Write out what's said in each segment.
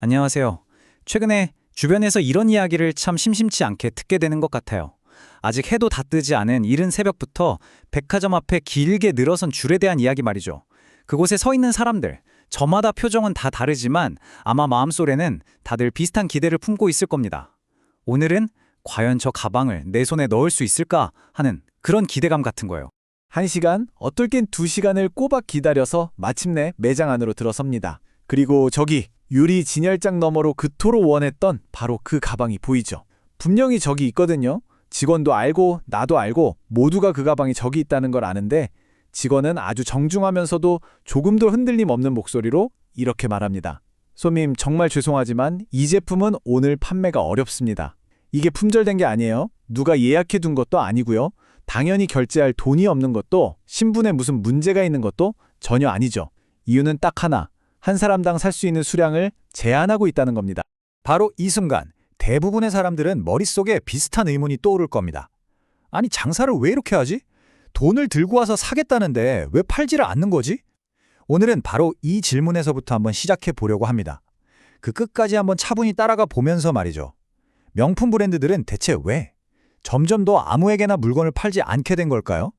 안녕하세요. 최근에 주변에서 이런 이야기를 참 심심치 않게 듣게 되는 것 같아요. 아직 해도 다 뜨지 않은 이른 새벽부터 백화점 앞에 길게 늘어선 줄에 대한 이야기 말이죠. 그곳에 서 있는 사람들, 저마다 표정은 다 다르지만 아마 마음속에는 다들 비슷한 기대를 품고 있을 겁니다. 오늘은 과연 저 가방을 내 손에 넣을 수 있을까 하는 그런 기대감 같은 거예요. 1시간, 어떨 땐 2시간을 꼬박 기다려서 마침내 매장 안으로 들어섭니다. 그리고 저기 유리 진열장 너머로 그토록 원했던 바로 그 가방이 보이죠. 분명히 저기 있거든요. 직원도 알고 나도 알고 모두가 그 가방이 저기 있다는 걸 아는데 직원은 아주 정중하면서도 조금도 흔들림 없는 목소리로 이렇게 말합니다. 손님 정말 죄송하지만 이 제품은 오늘 판매가 어렵습니다. 이게 품절된 게 아니에요. 누가 예약해 둔 것도 아니고요. 당연히 결제할 돈이 없는 것도 신분에 무슨 문제가 있는 것도 전혀 아니죠. 이유는 딱 하나. 한 사람당 살 수 있는 수량을 제한하고 있다는 겁니다. 바로 이 순간 대부분의 사람들은 머릿속에 비슷한 의문이 떠오를 겁니다. 아니 장사를 왜 이렇게 하지? 돈을 들고 와서 사겠다는데 왜 팔지를 않는 거지? 오늘은 바로 이 질문에서부터 한번 시작해 보려고 합니다. 그 끝까지 한번 차분히 따라가 보면서 말이죠. 명품 브랜드들은 대체 왜 점점 더 아무에게나 물건을 팔지 않게 된 걸까요?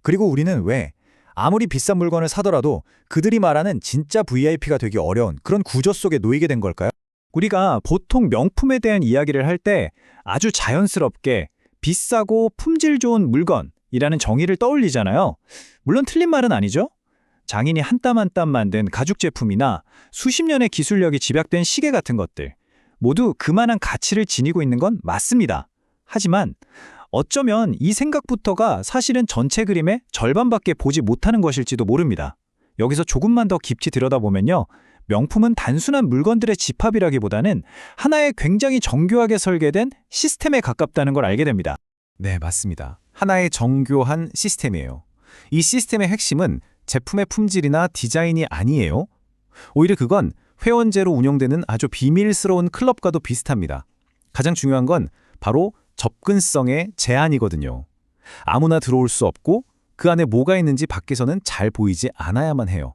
그리고 우리는 왜 아무리 비싼 물건을 사더라도 그들이 말하는 진짜 VIP가 되기 어려운 그런 구조 속에 놓이게 된 걸까요? 우리가 보통 명품에 대한 이야기를 할 때 아주 자연스럽게 비싸고 품질 좋은 물건이라는 정의를 떠올리잖아요. 물론 틀린 말은 아니죠. 장인이 한 땀 한 땀 만든 가죽 제품이나 수십 년의 기술력이 집약된 시계 같은 것들 모두 그만한 가치를 지니고 있는 건 맞습니다. 하지만 어쩌면 이 생각부터가 사실은 전체 그림의 절반밖에 보지 못하는 것일지도 모릅니다. 여기서 조금만 더 깊이 들여다보면요. 명품은 단순한 물건들의 집합이라기보다는 하나의 굉장히 정교하게 설계된 시스템에 가깝다는 걸 알게 됩니다. 네, 맞습니다. 하나의 정교한 시스템이에요. 이 시스템의 핵심은 제품의 품질이나 디자인이 아니에요. 오히려 그건 회원제로 운영되는 아주 비밀스러운 클럽과도 비슷합니다. 가장 중요한 건 바로 접근성의 제한이거든요. 아무나 들어올 수 없고 그 안에 뭐가 있는지 밖에서는 잘 보이지 않아야만 해요.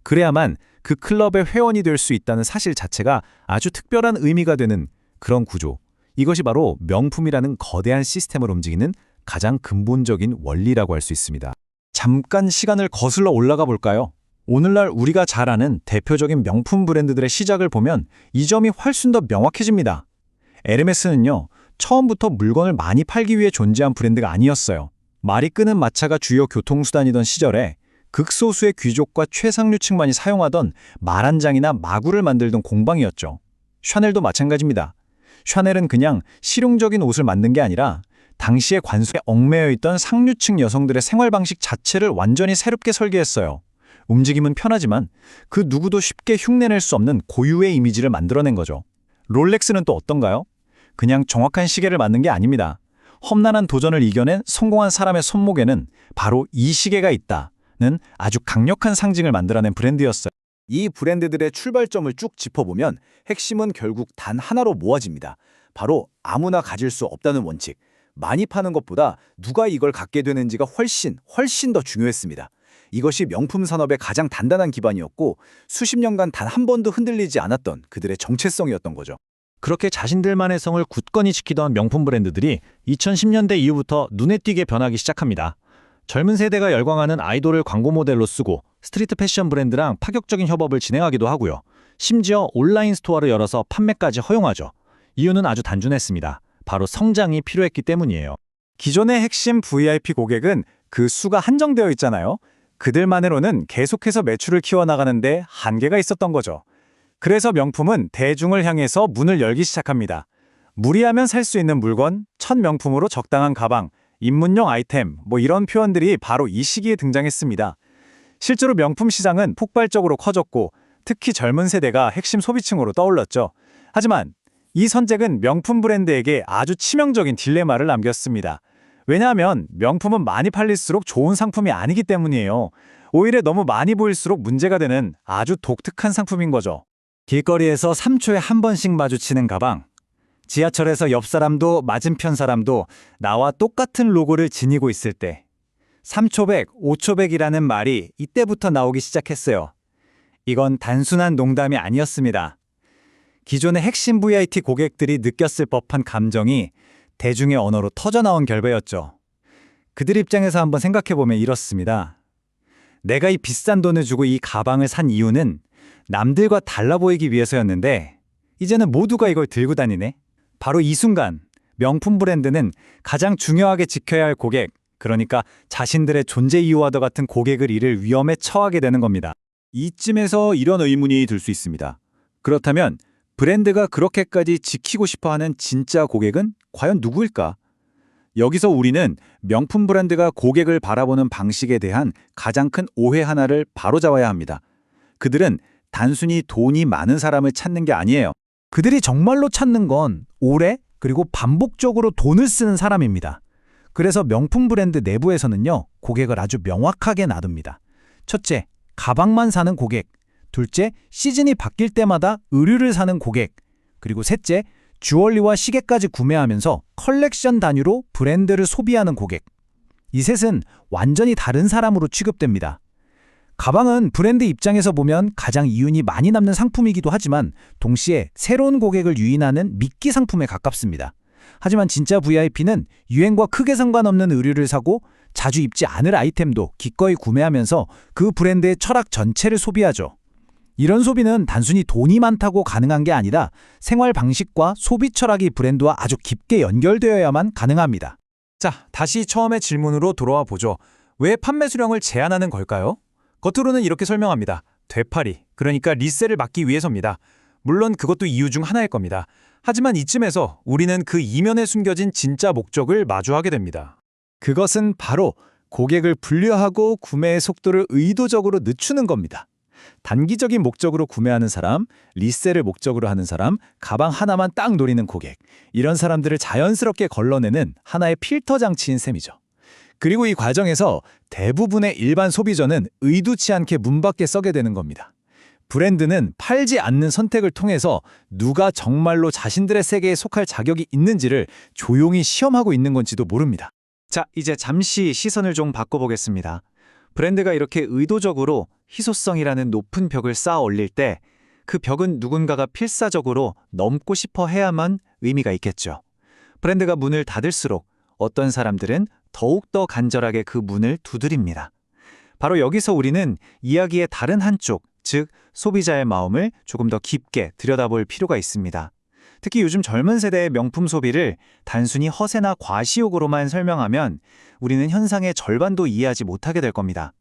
그래야만 그 클럽의 회원이 될 수 있다는 사실 자체가 아주 특별한 의미가 되는 그런 구조. 이것이 바로 명품이라는 거대한 시스템을 움직이는 가장 근본적인 원리라고 할 수 있습니다. 잠깐 시간을 거슬러 올라가 볼까요? 오늘날 우리가 잘 아는 대표적인 명품 브랜드들의 시작을 보면 이 점이 훨씬 더 명확해집니다. 에르메스는요, 처음부터 물건을 많이 팔기 위해 존재한 브랜드가 아니었어요. 말이 끄는 마차가 주요 교통수단이던 시절에 극소수의 귀족과 최상류층만이 사용하던 말 한 장이나 마구를 만들던 공방이었죠. 샤넬도 마찬가지입니다. 샤넬은 그냥 실용적인 옷을 만든 게 아니라 당시의 관습에 얽매여 있던 상류층 여성들의 생활 방식 자체를 완전히 새롭게 설계했어요. 움직임은 편하지만 그 누구도 쉽게 흉내낼 수 없는 고유의 이미지를 만들어낸 거죠. 롤렉스는 또 어떤가요? 그냥 정확한 시계를 만든 게 아닙니다. 험난한 도전을 이겨낸 성공한 사람의 손목에는 바로 이 시계가 있다는 아주 강력한 상징을 만들어낸 브랜드였어요. 이 브랜드들의 출발점을 쭉 짚어보면 핵심은 결국 단 하나로 모아집니다. 바로 아무나 가질 수 없다는 원칙. 많이 파는 것보다 누가 이걸 갖게 되는지가 훨씬 더 중요했습니다. 이것이 명품 산업의 가장 단단한 기반이었고 수십 년간 단 한 번도 흔들리지 않았던 그들의 정체성이었던 거죠. 그렇게 자신들만의 성을 굳건히 지키던 명품 브랜드들이 2010년대 이후부터 눈에 띄게 변하기 시작합니다. 젊은 세대가 열광하는 아이돌을 광고 모델로 쓰고 스트리트 패션 브랜드랑 파격적인 협업을 진행하기도 하고요. 심지어 온라인 스토어를 열어서 판매까지 허용하죠. 이유는 아주 단순했습니다. 바로 성장이 필요했기 때문이에요. 기존의 핵심 VIP 고객은 그 수가 한정되어 있잖아요. 그들만으로는 계속해서 매출을 키워나가는데 한계가 있었던 거죠. 그래서 명품은 대중을 향해서 문을 열기 시작합니다. 무리하면 살 수 있는 물건, 첫 명품으로 적당한 가방, 입문용 아이템, 이런 표현들이 바로 이 시기에 등장했습니다. 실제로 명품 시장은 폭발적으로 커졌고 특히 젊은 세대가 핵심 소비층으로 떠올랐죠. 하지만 이 선택은 명품 브랜드에게 아주 치명적인 딜레마를 남겼습니다. 왜냐하면 명품은 많이 팔릴수록 좋은 상품이 아니기 때문이에요. 오히려 너무 많이 보일수록 문제가 되는 아주 독특한 상품인 거죠. 길거리에서 3초에 한 번씩 마주치는 가방, 지하철에서 옆 사람도 맞은편 사람도 나와 똑같은 로고를 지니고 있을 때 3초백, 5초백이라는 말이 이때부터 나오기 시작했어요. 이건 단순한 농담이 아니었습니다. 기존의 핵심 VIT 고객들이 느꼈을 법한 감정이 대중의 언어로 터져나온 결과였죠. 그들 입장에서 한번 생각해보면 이렇습니다. 내가 이 비싼 돈을 주고 이 가방을 산 이유는 남들과 달라 보이기 위해서였는데 이제는 모두가 이걸 들고 다니네. 바로 이 순간 명품 브랜드는 가장 중요하게 지켜야 할 고객, 그러니까 자신들의 존재 이유와도 같은 고객을 잃을 위험에 처하게 되는 겁니다. 이쯤에서 이런 의문이 들 수 있습니다. 그렇다면 브랜드가 그렇게까지 지키고 싶어하는 진짜 고객은 과연 누구일까? 여기서 우리는 명품 브랜드가 고객을 바라보는 방식에 대한 가장 큰 오해 하나를 바로잡아야 합니다. 그들은 단순히 돈이 많은 사람을 찾는 게 아니에요. 그들이 정말로 찾는 건 오래 그리고 반복적으로 돈을 쓰는 사람입니다. 그래서 명품 브랜드 내부에서는요, 고객을 아주 명확하게 나눕니다. 첫째, 가방만 사는 고객. 둘째, 시즌이 바뀔 때마다 의류를 사는 고객. 그리고 셋째, 주얼리와 시계까지 구매하면서 컬렉션 단위로 브랜드를 소비하는 고객. 이 셋은 완전히 다른 사람으로 취급됩니다. 가방은 브랜드 입장에서 보면 가장 이윤이 많이 남는 상품이기도 하지만 동시에 새로운 고객을 유인하는 미끼 상품에 가깝습니다. 하지만 진짜 VIP는 유행과 크게 상관없는 의류를 사고 자주 입지 않을 아이템도 기꺼이 구매하면서 그 브랜드의 철학 전체를 소비하죠. 이런 소비는 단순히 돈이 많다고 가능한 게 아니라 생활 방식과 소비 철학이 브랜드와 아주 깊게 연결되어야만 가능합니다. 자, 다시 처음의 질문으로 돌아와 보죠. 왜 판매 수량을 제한하는 걸까요? 겉으로는 이렇게 설명합니다. 되팔이, 그러니까 리셀을 막기 위해서입니다. 물론 그것도 이유 중 하나일 겁니다. 하지만 이쯤에서 우리는 그 이면에 숨겨진 진짜 목적을 마주하게 됩니다. 그것은 바로 고객을 분류하고 구매의 속도를 의도적으로 늦추는 겁니다. 단기적인 목적으로 구매하는 사람, 리셀을 목적으로 하는 사람, 가방 하나만 딱 노리는 고객, 이런 사람들을 자연스럽게 걸러내는 하나의 필터 장치인 셈이죠. 그리고 이 과정에서 대부분의 일반 소비자는 의도치 않게 문 밖에 서게 되는 겁니다. 브랜드는 팔지 않는 선택을 통해서 누가 정말로 자신들의 세계에 속할 자격이 있는지를 조용히 시험하고 있는 건지도 모릅니다. 자, 이제 잠시 시선을 좀 바꿔보겠습니다. 브랜드가 이렇게 의도적으로 희소성이라는 높은 벽을 쌓아 올릴 때 그 벽은 누군가가 필사적으로 넘고 싶어 해야만 의미가 있겠죠. 브랜드가 문을 닫을수록 어떤 사람들은 더욱더 간절하게 그 문을 두드립니다. 바로 여기서 우리는 이야기의 다른 한쪽, 즉 소비자의 마음을 조금 더 깊게 들여다볼 필요가 있습니다. 특히 요즘 젊은 세대의 명품 소비를 단순히 허세나 과시욕으로만 설명하면 우리는 현상의 절반도 이해하지 못하게 될 겁니다.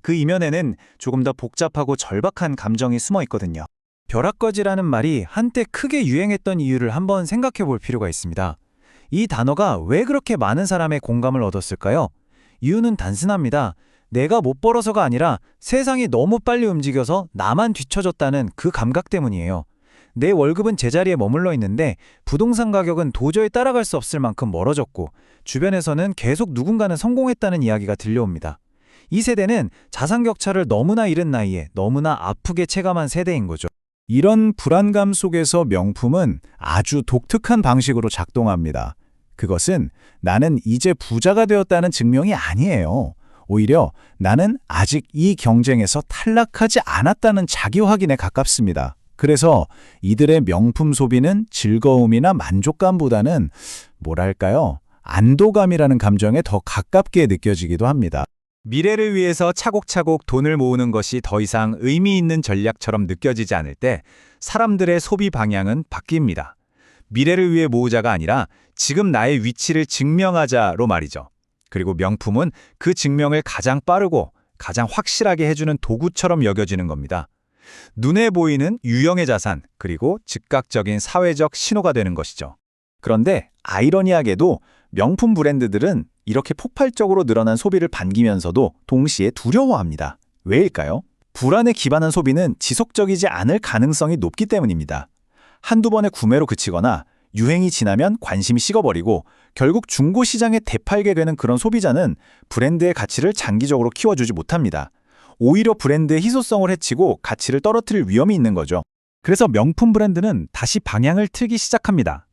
그 이면에는 조금 더 복잡하고 절박한 감정이 숨어 있거든요. 벼락거지라는 말이 한때 크게 유행했던 이유를 한번 생각해 볼 필요가 있습니다. 이 단어가 왜 그렇게 많은 사람의 공감을 얻었을까요? 이유는 단순합니다. 내가 못 벌어서가 아니라 세상이 너무 빨리 움직여서 나만 뒤처졌다는 그 감각 때문이에요. 내 월급은 제자리에 머물러 있는데 부동산 가격은 도저히 따라갈 수 없을 만큼 멀어졌고 주변에서는 계속 누군가는 성공했다는 이야기가 들려옵니다. 이 세대는 자산 격차를 너무나 이른 나이에 너무나 아프게 체감한 세대인 거죠. 이런 불안감 속에서 명품은 아주 독특한 방식으로 작동합니다. 그것은 나는 이제 부자가 되었다는 증명이 아니에요. 오히려 나는 아직 이 경쟁에서 탈락하지 않았다는 자기 확인에 가깝습니다. 그래서 이들의 명품 소비는 즐거움이나 만족감보다는 뭐랄까요? 안도감이라는 감정에 더 가깝게 느껴지기도 합니다. 미래를 위해서 차곡차곡 돈을 모으는 것이 더 이상 의미 있는 전략처럼 느껴지지 않을 때 사람들의 소비 방향은 바뀝니다. 미래를 위해 모으자가 아니라 지금 나의 위치를 증명하자로 말이죠. 그리고 명품은 그 증명을 가장 빠르고 가장 확실하게 해주는 도구처럼 여겨지는 겁니다. 눈에 보이는 유형의 자산, 그리고 즉각적인 사회적 신호가 되는 것이죠. 그런데 아이러니하게도 명품 브랜드들은 이렇게 폭발적으로 늘어난 소비를 반기면서도 동시에 두려워합니다. 왜일까요? 불안에 기반한 소비는 지속적이지 않을 가능성이 높기 때문입니다. 한두 번의 구매로 그치거나 유행이 지나면 관심이 식어버리고 결국 중고 시장에 되팔게 되는 그런 소비자는 브랜드의 가치를 장기적으로 키워주지 못합니다. 오히려 브랜드의 희소성을 해치고 가치를 떨어뜨릴 위험이 있는 거죠. 그래서 명품 브랜드는 다시 방향을 틀기 시작합니다.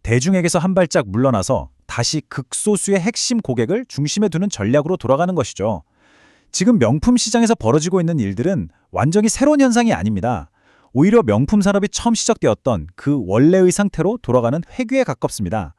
대중에게서 한 발짝 물러나서 다시 극소수의 핵심 고객을 중심에 두는 전략으로 돌아가는 것이죠. 지금 명품 시장에서 벌어지고 있는 일들은 완전히 새로운 현상이 아닙니다. 오히려 명품 산업이 처음 시작되었던 그 원래의 상태로 돌아가는 회귀에 가깝습니다.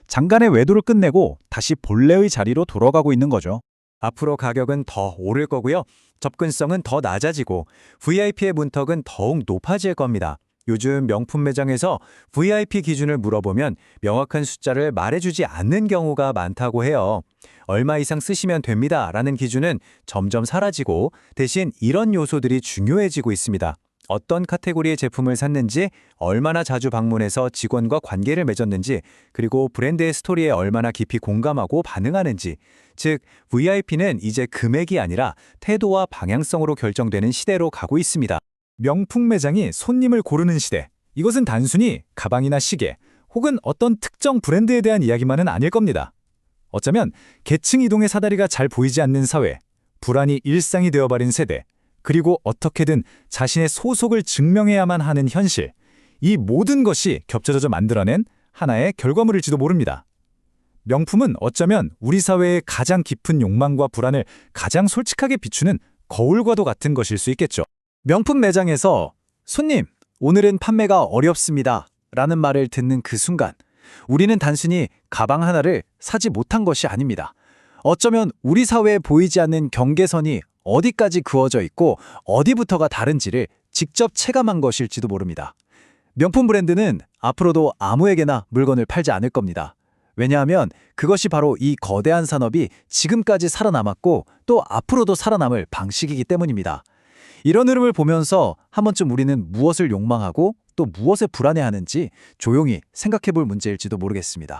장간의 외도를 끝내고 다시 본래의 자리로 돌아가고 있는 거죠. 앞으로 가격은 더 오를 거고요. 접근성은 더 낮아지고 VIP의 문턱은 더욱 높아질 겁니다. 요즘 명품 매장에서 VIP 기준을 물어보면 명확한 숫자를 말해주지 않는 경우가 많다고 해요. 얼마 이상 쓰시면 됩니다 라는 기준은 점점 사라지고 대신 이런 요소들이 중요해지고 있습니다. 어떤 카테고리의 제품을 샀는지, 얼마나 자주 방문해서 직원과 관계를 맺었는지, 그리고 브랜드의 스토리에 얼마나 깊이 공감하고 반응하는지. 즉, VIP는 이제 금액이 아니라 태도와 방향성으로 결정되는 시대로 가고 있습니다. 명품 매장이 손님을 고르는 시대. 이것은 단순히 가방이나 시계 혹은 어떤 특정 브랜드에 대한 이야기만은 아닐 겁니다. 어쩌면 계층 이동의 사다리가 잘 보이지 않는 사회, 불안이 일상이 되어버린 세대, 그리고 어떻게든 자신의 소속을 증명해야만 하는 현실, 이 모든 것이 겹쳐져 만들어낸 하나의 결과물일지도 모릅니다. 명품은 어쩌면 우리 사회의 가장 깊은 욕망과 불안을 가장 솔직하게 비추는 거울과도 같은 것일 수 있겠죠. 명품 매장에서 손님, 오늘은 판매가 어렵습니다 라는 말을 듣는 그 순간 우리는 단순히 가방 하나를 사지 못한 것이 아닙니다. 어쩌면 우리 사회에 보이지 않는 경계선이 어디까지 그어져 있고 어디부터가 다른지를 직접 체감한 것일지도 모릅니다. 명품 브랜드는 앞으로도 아무에게나 물건을 팔지 않을 겁니다. 왜냐하면 그것이 바로 이 거대한 산업이 지금까지 살아남았고 또 앞으로도 살아남을 방식이기 때문입니다. 이런 흐름을 보면서 한 번쯤 우리는 무엇을 욕망하고 또 무엇에 불안해하는지 조용히 생각해 볼 문제일지도 모르겠습니다.